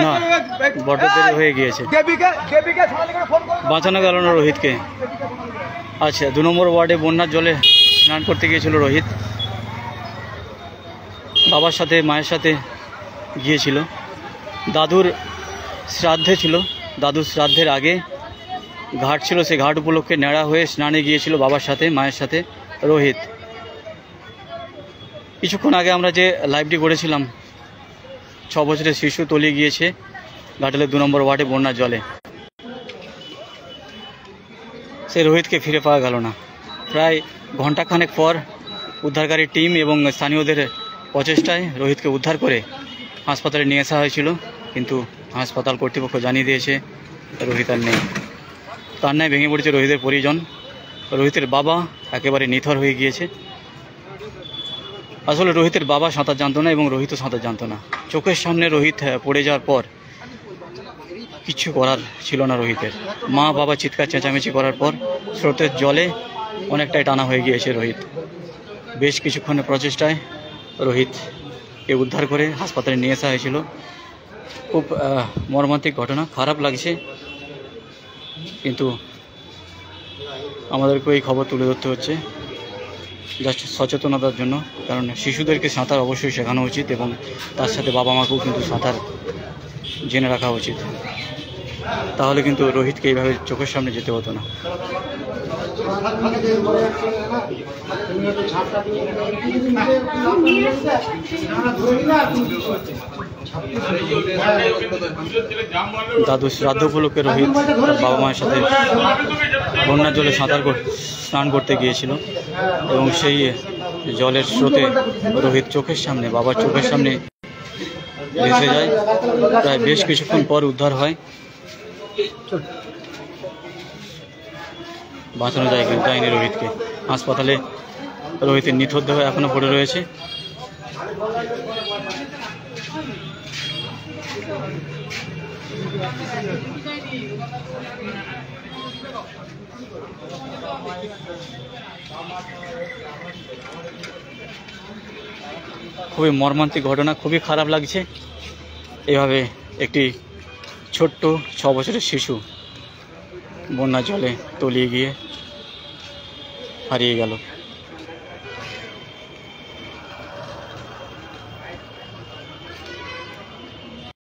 না বড় দেরি হয়ে গিয়েছে, বাঁচানো গেল না রোহিতকে। আচ্ছা, 2 নম্বর ওয়ার্ডে বন্যার জলে স্নান করতে গিয়েছিল রোহিত, বাবার সাথে মায়ের সাথে গিয়েছিল। দাদুর শ্রাদ্ধে ছিল, দাদুর শ্রাদ্ধের আগে ঘাট ছিল, সেই ঘাট উপলক্ষে নেড়া হয়ে স্নানে গিয়েছিল বাবার সাথে মায়ের সাথে রোহিত। কিছুক্ষণ আগে আমরা যে লাইভটি করেছিলাম, 6 বছরের শিশু তলিয়ে গিয়েছে ঘাটালের 2 নম্বর ওয়ার্ডে বন্যার জলে। সেই রোহিতকে ফিরে পাওয়া গেল না। প্রায় ঘণ্টাখানেক পর উদ্ধারকারী টিম এবং স্থানীয়দের প্রচেষ্টায় রোহিতকে উদ্ধার করে হাসপাতালে নিয়ে আসা হয়েছিল, কিন্তু হাসপাতাল কর্তৃপক্ষ জানিয়ে দিয়েছে রোহিত আর নেই। কান্নায় ভেঙে পড়েছে রোহিতের পরিজন। রোহিতের বাবা একেবারে নিথর হয়ে গিয়েছে। আসলে রোহিতের বাবা সাঁতার জানতো না এবং রোহিতও সাঁতার জানতো না। চোখের সামনে রোহিত পড়ে যাওয়ার পর কিছু করার ছিল না রোহিতের। মা বাবা চিৎকার চেঁচামেচি করার পর স্রোতের জলে অনেকটাই টানা হয়ে গিয়েছে রোহিত। বেশ কিছুক্ষণের প্রচেষ্টায় রোহিতকে উদ্ধার করে হাসপাতালে নিয়ে আসা হয়েছিল। খুব মর্মান্তিক ঘটনা, খারাপ লাগছে, কিন্তু আমাদেরকে এই খবর তুলে ধরতে হচ্ছে জাস্ট সচেতনতার জন্য। কারণ শিশুদেরকে সাঁতার অবশ্যই শেখানো উচিত এবং তার সাথে বাবা মাকেও কিন্তু সাঁতার জেনে রাখা উচিত, তাহলে কিন্তু রোহিতকে এইভাবে চোখের সামনে যেতে হতো না। দাদু শ্রাদ্ধ উপলক্ষে রোহিত তার বাবা মায়ের সাথে বন্যার জলে স্নান করতে গিয়েছিল এবং সেই জলের স্রোতে রোহিত চোখের সামনে, বাবার চোখের সামনে ভেসে যায়। প্রায় বেশ কিছুক্ষণ পর উদ্ধার হয়, বাঁচানো যায়নি রোহিতকে। হাসপাতালে রোহিতের নিথর দেহ এখনো পড়ে রয়েছে। খুবই মর্মান্তিক ঘটনা, খুবই খারাপ লাগছে। এভাবে একটি ছোট্ট 6 বছরের শিশু বন্যার জলে তলিয়ে গিয়ে হারিয়ে গেল।